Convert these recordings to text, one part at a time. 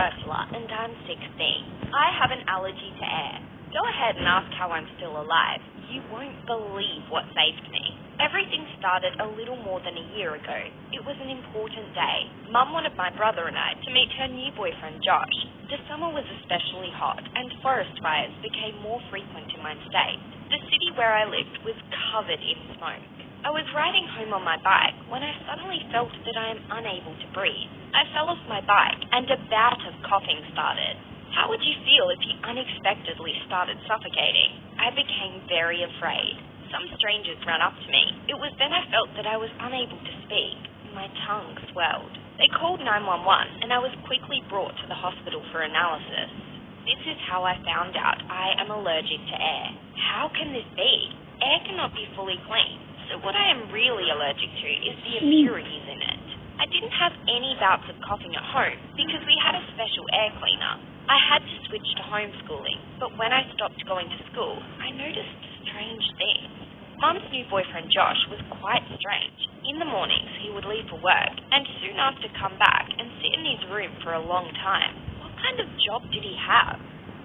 Ursula, and I'm 16. I have an allergy to air. Go ahead and ask how I'm still alive. You won't believe what saved me. Everything started a little more than a year ago. It was an important day. Mum wanted my brother and I to meet her new boyfriend, Josh. The summer was especially hot, and forest fires became more frequent in my state. The city where I lived was covered in smoke. I was riding home on my bike when I suddenly felt that I am unable to breathe. I fell off my bike, and a bout of coughing started. How would you feel if you unexpectedly started suffocating? I became very afraid. Some strangers ran up to me. It was then I felt that I was unable to speak. My tongue swelled. They called 911, and I was quickly brought to the hospital for analysis. This is how I found out I am allergic to air. How can this be? Air cannot be fully clean, so what I am really allergic to is the impurities in it. I didn't have any bouts of coughing at home because we had a special air cleaner. I had to switch to homeschooling, but when I stopped going to school, I noticed strange things. Mum's new boyfriend Josh was quite strange. In the mornings, he would leave for work and soon after come back and sit in his room for a long time. What kind of job did he have?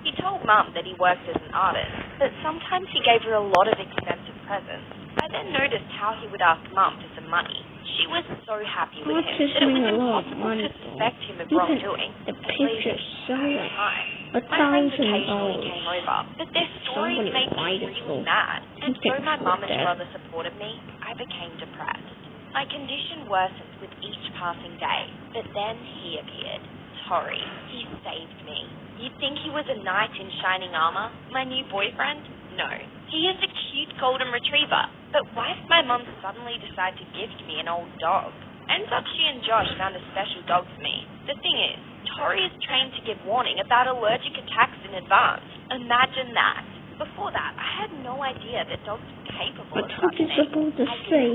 He told Mum that he worked as an artist, but sometimes he gave her a lot of expensive presents. I then noticed how he would ask Mum for some money. She was so happy with him that it was impossible to suspect him of wrongdoing. The picture so My friends occasionally came over, but their stories made me really mad, and though my mum and brother supported me, I became depressed. My condition worsened with each passing day, but then he appeared. Tori. He saved me. You'd think he was a knight in shining armor? My new boyfriend? No. He is a cute golden retriever, but why did my mum suddenly decide to gift me an old dog? Ends up she and Josh found a special dog for me. The thing is, Tori is trained to give warning about allergic attacks in advance. Imagine that. Before that, I had no idea that dogs were capable of such things. supposed to say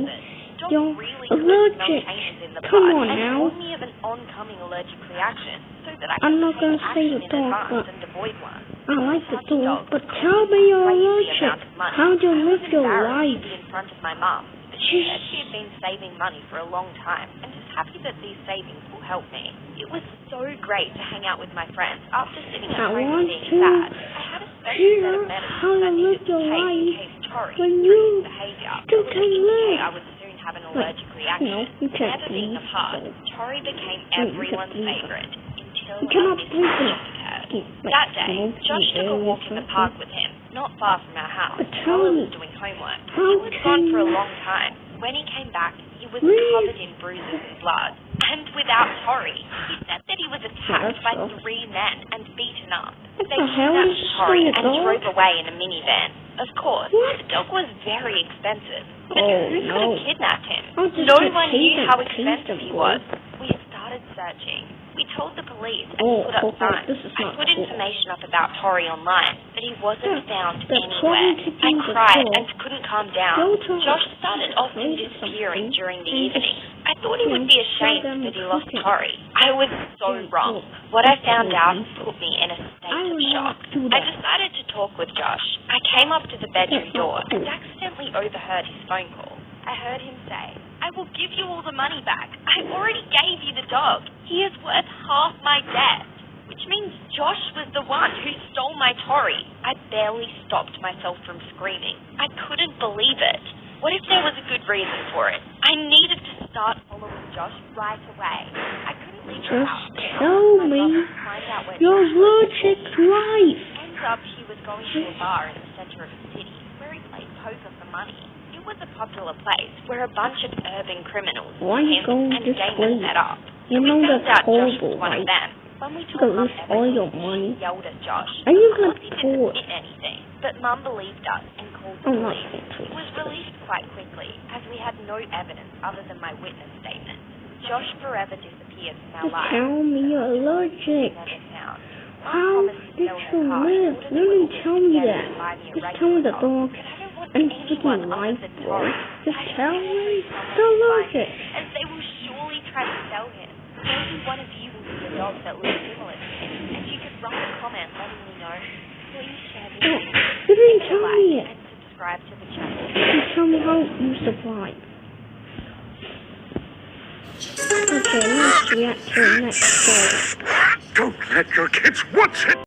you're really allergic. Come on now. Warn me of an oncoming allergic reaction so that I I'm can not take gonna say action the in dog, advance but and avoid one. I like the dog, but tell me you're allergic. How do you live your life? In front of my mum, but she said she had been saving money for a long time and is happy that these savings will help me. It was so great to hang out with my friends after sitting at home and being sad. I had a special set of medicines I needed to take in case Tori through his behaviour. I would soon have an allergic reaction. Never being apart, Tori became everyone's favourite until this tragedy occurred. That day, Josh took a walk in the park with him, not far from our house, while I was doing homework. He was gone for a long time. When he came back, he was covered in bruises and blood, and without Tori. He said that he was attacked by 3 men and beaten up. They kidnapped Tori and drove away in a minivan. Of course, the dog was very expensive, but who could have kidnapped him? No one knew how expensive he was. We started searching. We told the police and put up signs. I put information up about Tori online, but he wasn't found anywhere. I cried and couldn't calm down. Josh started often disappearing during the evening. I thought he would be ashamed that he lost Tori. I was so wrong. What I found out put me in a state of shock. I decided to talk with Josh. I came up to the bedroom door and accidentally overheard his phone call. I heard him say, "I will give you all the money back. I already gave you the dog. He is worth half my debt." Which means Josh was the one who stole my Tori. I barely stopped myself from screaming. I couldn't believe it. What if there was a good reason for it? I needed to start following Josh right away. I couldn't leave the house. Tell me your allergic life. Ends up he was going to a bar in the center of the city where he played poker for money. It was a popular place where a bunch of urban criminals and gamers set up. You know that's horrible, right? right? When we You told can Mum lose all your everything, money. she yelled at Josh. Are you Because gonna he didn't pour? admit anything. But Mum believed us and called the I'm not police. going to. He was released quite quickly, as we had no evidence other than my witness statement. Josh forever disappeared from our Just lives. tell me you're allergic. Never found. Mum How promised to did sell you her car live? in order You to didn't live tell me together that. and buy me a Just tell me regular the dog. dog But I don't want and anyone freaking other life, than boy. Tori. Just I tell don't me want you're someone to find allergic. him, as they will surely try to sell him. Maybe one of you will see a dog that looks similar to him, and you could write a comment letting me know. Please share this No, video. you didn't Give it a tell like me it. and subscribe to the channel. Just tell me how you survive. Okay, let's react to the next story. Don't let your kids watch it!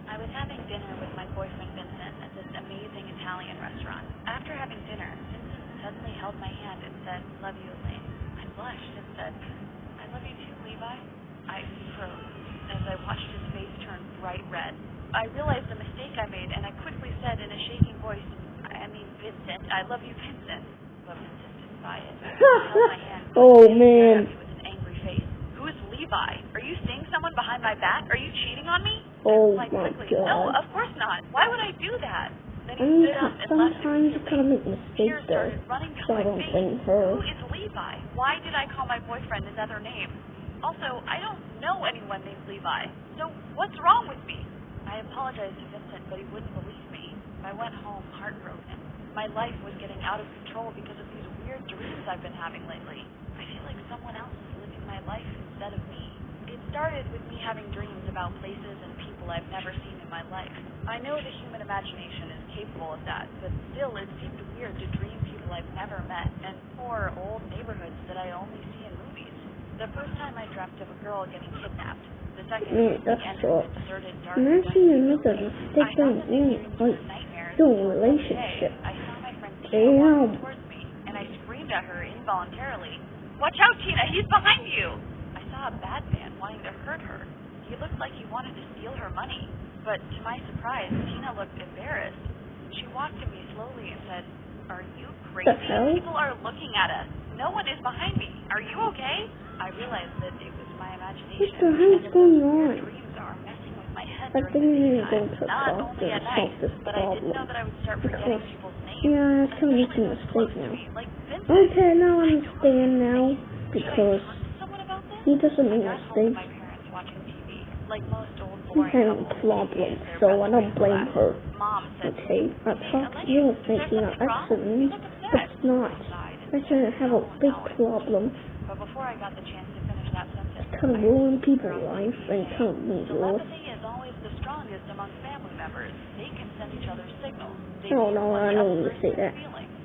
I was having dinner with my boyfriend Vincent at this amazing Italian restaurant. After having dinner, Vincent suddenly held my hand and said, "Love you, Elaine." I blushed and said, "I love you too, Levi." I froze as I watched his face turn bright red. I realized the mistake I made, and I quickly said in a shaking voice, Vincent, I love you, Vincent." But Vincent didn't buy it. He held my hand Oh, and man. stared at me with an angry face. "Who is Levi? Are you seeing someone behind my back? Are you cheating on me?" Oh, I my quickly, God. "No, of course not. Why would I do that?" Then I he mean, stood up and left sometimes you immediately. gotta make mistakes Tears though. started running down So I my don't face. blame her. Who is Levi? Why did I call my boyfriend another name? Also, I don't know anyone named Levi. So what's wrong with me? I apologized to Vincent, but he wouldn't believe me. I went home heartbroken. My life was getting out of control because of these weird dreams I've been having lately. I feel like someone else is living my life instead of me. It started with me having dreams about places and people I've never seen in my life. I know the human imagination is capable of that, but still it seemed weird to dream people I've never met and poor old neighborhoods that I only see in movies. The first time I dreamt of a girl getting kidnapped. The second, the end of a deserted, dark, Imagine you make a mistake don't mean like doing a relationship. I saw my friend Tina walking towards me, and I screamed at her involuntarily, "Watch out, Tina! He's behind you!" I saw a bad man wanting to hurt her. He looked like he wanted to steal her money, but to my surprise, Tina looked embarrassed. She walked to me slowly and said, "Are you crazy? People are looking at us. No one is behind me. Are you okay?" I realized that it was my imagination. What the hell's going on? Dreams are messing with my head I during think the we need to daytime, go to a not doctor only at and solve night. this But I didn't know problem. that I would start forgetting Because, people's names. yeah, I still make a Especially those mistake close to now. me, like Vincent. Okay, now I I understand now. Because talk to someone about this? he doesn't I make got home to mistakes. my parents watching TV. Like most old He's boring having couples, problems, their so best I don't way to blame relax. her. Mom said, Okay, I talked to you of making an accident, but it's not. I shouldn't have a big problem. But before I got the chance to finish that sentence, It could ruin people's life and it could ruin yours. telepathy is always the strongest among family members. They can send each other signals. They Oh no, I know you say that.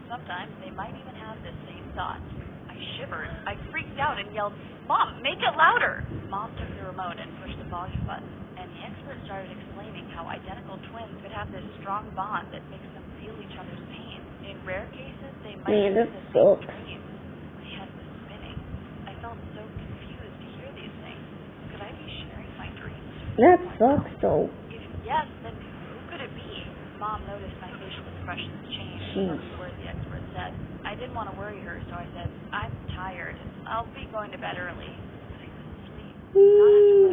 Sometimes they might even have the same thoughts. I shivered. I freaked out and yelled, "Mom, make it louder!" Mom took the remote and pushed the volume button, and the expert started explaining how identical twins could have this strong bond that makes them feel each other's pain. In rare cases, they might Man, that have the same sucks. dreams. My head was spinning. I felt so confused to hear these things. Could I be sharing my dreams? That sucks though. If yes, then who could it be? Mom noticed my facial expressions change from the words the expert said. I didn't want to worry her, so I said, "I'm tired. I'll be going to bed early." But I couldn't sleep.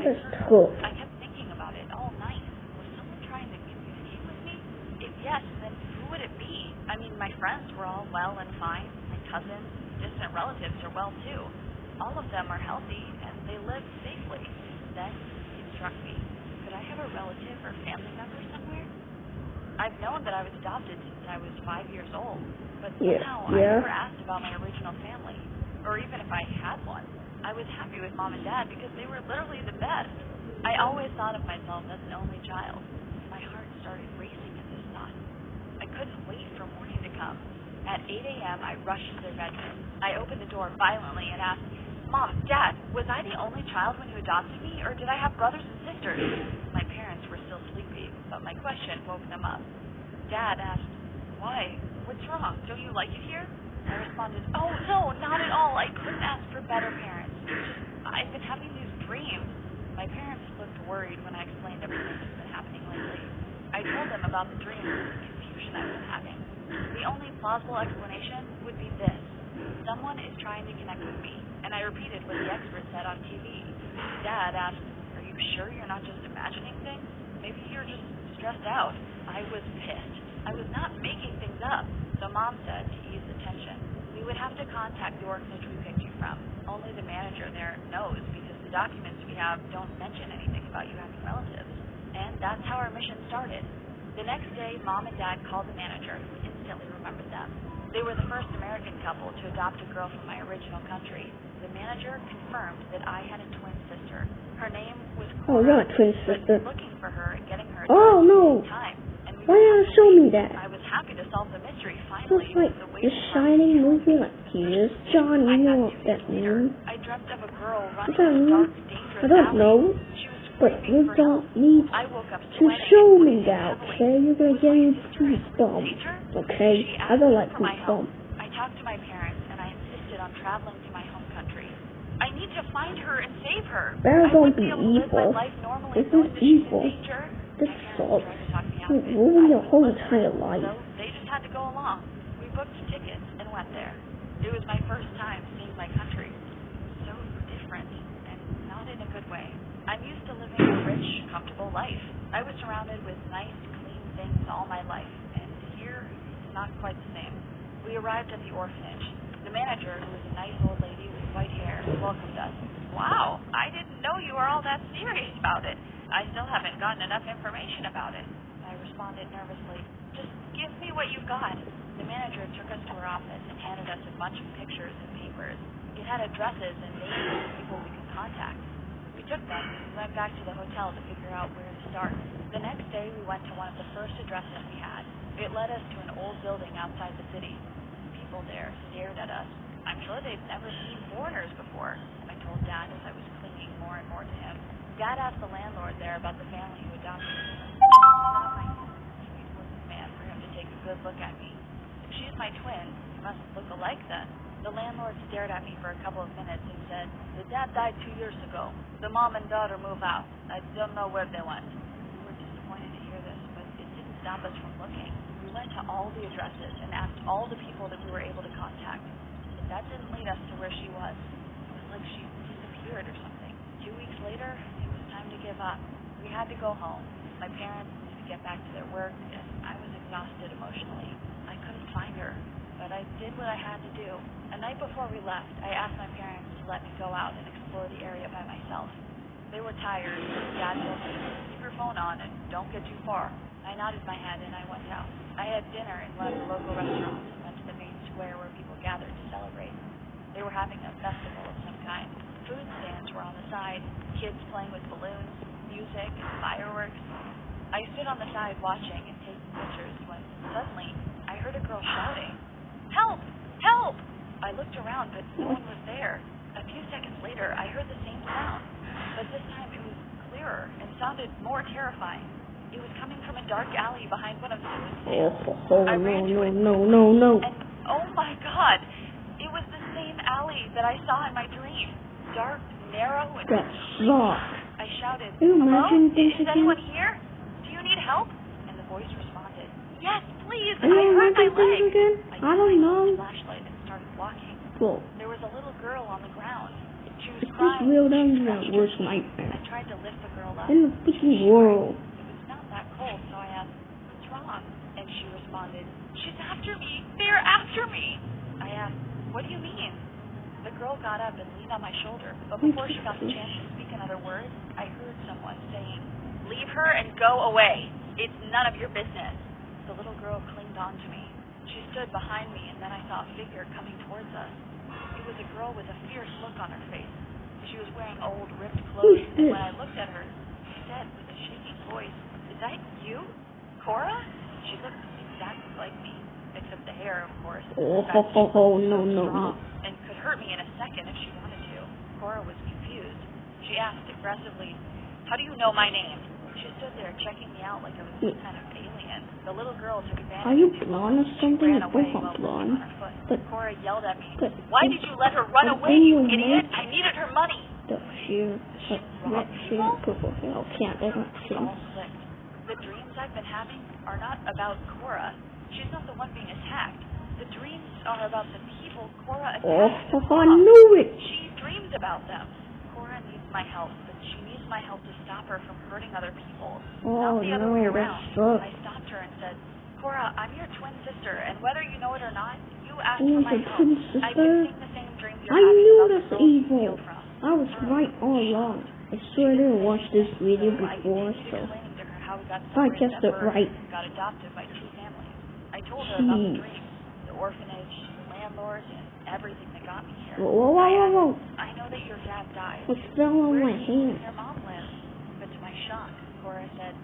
That's tough. I kept thinking about it all night. Was someone trying to communicate with me? If yes, then who would it be? I mean, my friends were all well and fine. My cousins, distant relatives are well too. All of them are healthy and they live safely. Then it struck me. Could I have a relative or family member somewhere? I've known that I was adopted since I was 5 years old, but somehow I never asked about my original family, or even if I had one. I was happy with Mom and Dad because they were literally the best. I always thought of myself as an only child. My heart started racing at this thought. I couldn't wait for morning to come. At 8 a.m., I rushed to their bedroom. I opened the door violently and asked, "Mom, Dad, was I the only child when you adopted me, or did I have brothers and sisters?" My parents were still sleepy, but my question woke them up. Dad asked, "Why? What's wrong? Don't you like it here?" I responded, "Oh, no, not at all. I couldn't ask for better parents. I've been having these dreams." My parents looked worried when I explained everything that's been happening lately. I told them about the dreams and the confusion I've been having. The only plausible explanation would be this. Someone is trying to connect with me, and I repeated what the expert said on TV. Dad asked, "Are you sure you're not just imagining things? Maybe you're just stressed out." I was pissed. I was not making things up. So Mom said, to ease the tension, we would have to contact the orphanage we picked you from. Only the manager there knows because the documents we have don't mention anything about you having relatives. And that's how our mission started. The next day, Mom and Dad called the manager, who instantly remembered them. They were the first American couple to adopt a girl from my original country. The manager confirmed that I had a twin sister. Her name was Cora. Oh, you're a twin sister. Looking for her and getting her Oh, no. time. Why not show me that? I was happy to solve the mystery finally. It's like the Shining movie, like, here's John, you know what that means. I dreamt of a girl What's running that in a mean? dark, dangerous I don't alley. know. She was But screaming you for don't help. need I woke up to sweating show and me breathing that, heavily. okay? You're gonna get me goosebumps, Teacher? okay? She I asked don't me like for my help. goosebumps. I talked to my parents, and I insisted on traveling to my home country. I need to find her and save her. Better I don't wouldn't be be able to live my evil. life normally This knowing is that she's in evil. danger. This My parents sucks. tried to talk me out You of it. ruin I your whole wouldn't listen. entire life. So they just had to go along. We booked tickets and went there. It was my first time seeing my country. It was so different, and not in a good way. I'm used to living a rich, comfortable life. I was surrounded with nice, clean things all my life, and here, it's not quite the same. We arrived at the orphanage. The manager, who was a nice old lady with white hair, welcomed us. Wow, I didn't know you were all that serious about it. I still haven't gotten enough information about it. I responded nervously. Just give me what you've got. The manager took us to her office and handed us a bunch of pictures and papers. It had addresses and names of people we could contact. We took them and went back to the hotel to figure out where to start. The next day, we went to one of the first addresses we had. It led us to an old building outside the city. People there stared at us. I'm sure they'd never seen foreigners before, I told Dad as I was clinging more and more to him. Dad asked the landlord there about the family who adopted me. Sweet-looking man for him to take a good look at me. If she's my twin, we must look alike then. The landlord stared at me for a couple of minutes and said, the dad died 2 years ago. The mom and daughter moved out. I don't know where they went. We were disappointed to hear this, but it didn't stop us from looking. We went to all the addresses and asked all the people that we were able to contact. But that didn't lead us to where she was. It was like she disappeared or something. 2 weeks later, it was time to give up. We had to go home. My parents needed to get back to their work, and I was exhausted emotionally. I couldn't find her, but I did what I had to do. A night before we left, I asked my parents to let me go out and explore the area by myself. They were tired. Dad told me, keep your phone on and don't get too far. I nodded my head and I went out. I had dinner in one of the local restaurants and went to the main square where people gathered to celebrate. They were having a festival of some kind. Food stands were on the side, kids playing with balloons, music, and fireworks. I stood on the side watching and taking pictures when suddenly I heard a girl shouting, "Help! Help!" I looked around, but no one was there. A few seconds later, I heard the same sound, but this time it was clearer and sounded more terrifying. It was coming from a dark alley behind one of the food stands. I ran to it. No. And oh my God, it was the same alley that I saw in my dream. Dark, narrow, and That sucks. I shouted, Can you "Hello? imagine this Is again? anyone here? Do you need help?" And the voice responded, "Yes, please. Can you I hurt my imagine this leg." again? I don't know. I flashlight and started walking. Well, There was a little girl on the ground. She was it's just crying. real She down to scratched that her worst knee. nightmare I tried to lift the girl up. in the freaking world. It was not that cold, so I asked, "What's wrong?" And she responded, "She's after me. They're after me." I asked, "What do you mean?" The girl got up and leaned on my shoulder, but before she got the chance to speak another word, I heard someone saying, "Leave her and go away. It's none of your business." The little girl clinged on to me. She stood behind me, and then I saw a figure coming towards us. It was a girl with a fierce look on her face. She was wearing old, ripped clothes, and when I looked at her, she said with a shaking voice, "Is that you, Cora?" She looked exactly like me, except the hair, of course. No. And could hurt me in a second if she wanted to. Cora was confused. She asked aggressively, "How do you know my name?" She stood there checking me out like I was some kind of alien. The little girl took advantage. Are you blonde or something? She ran I away think I'm while blonde. on her foot. But Cora yelled at me, but "Why did you let her run but away, you anyway, idiot? I needed her money." the sheer, red sheer, purple hair. Can't ever see. All clicked. The dreams I've been having are not about Cora. She's not the one being attacked. The dreams are about the people Cora attacked. I knew it. She dreams about them. Cora needs my help, but she needs my help to stop her from hurting other people. Oh Not the other no, way that around. sucks. I stopped her and said, "Cora, I'm your twin sister, and whether you know it or not, you asked Who for is my your help. twin I've sister? been seeing the same dreams you're I having knew about the that's girls you evil. healed from." I was right all along. I swear I didn't watch this video So I before, continued so explaining to her how we got I separated guessed at it birth right. and got adopted by two families. I told her about the Jeez. dreams, the orphanage, the landlords, and everything that got me here. Whoa. I know that your dad died. It fell on Where my do you hand. and your mom live? But to my shock, Cora said,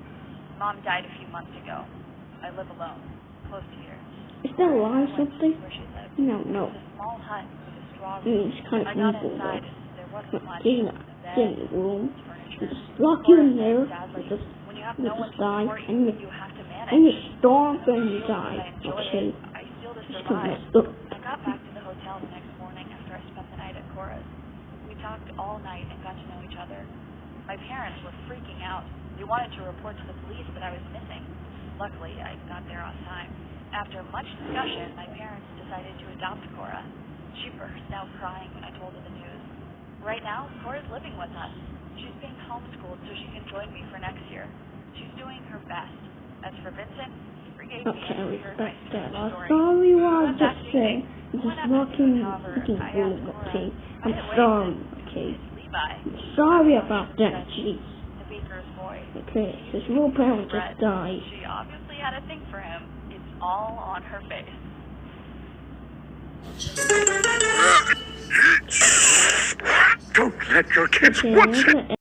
"Mom died a few months ago. I live alone, close to here." Is that a lie or I went to something? see where she lived. No. It was a small hut with a straw roof. It's kind I of got evil inside though. and there wasn't much. Getting A bed, a room. furniture. just lock you in there, Sadly, you just when you have no one to die, support and you, you you have to and you manage. stomp and you die. I enjoy Okay, it. I feel to it's survive. messed up. I got back to the hotel the next morning after I spent the night at Cora's. We talked all night and got to know each other. My parents were freaking out. They wanted to report to the police that I was missing. Luckily, I got there on time. After much discussion, my parents decided to adopt Cora. She burst out crying when I told her the news. Right now, Cora's living with us. She's being homeschooled so she can join me for next year. She's doing her best. As for Vincent, he forgave me Okay, I and heard my respect that. story. Sorry what I We went back just to said. eating. I'm When just I met walking him, however, freaking I room, asked Cora, okay? by I'm the way, sorry, okay? it's Levi. I'm sorry about that, jeez. The baker's boy. Okay, his real parent just died. She obviously had a thing for him. It's all on her face. Don't let your kids Okay, watch I'm it. gonna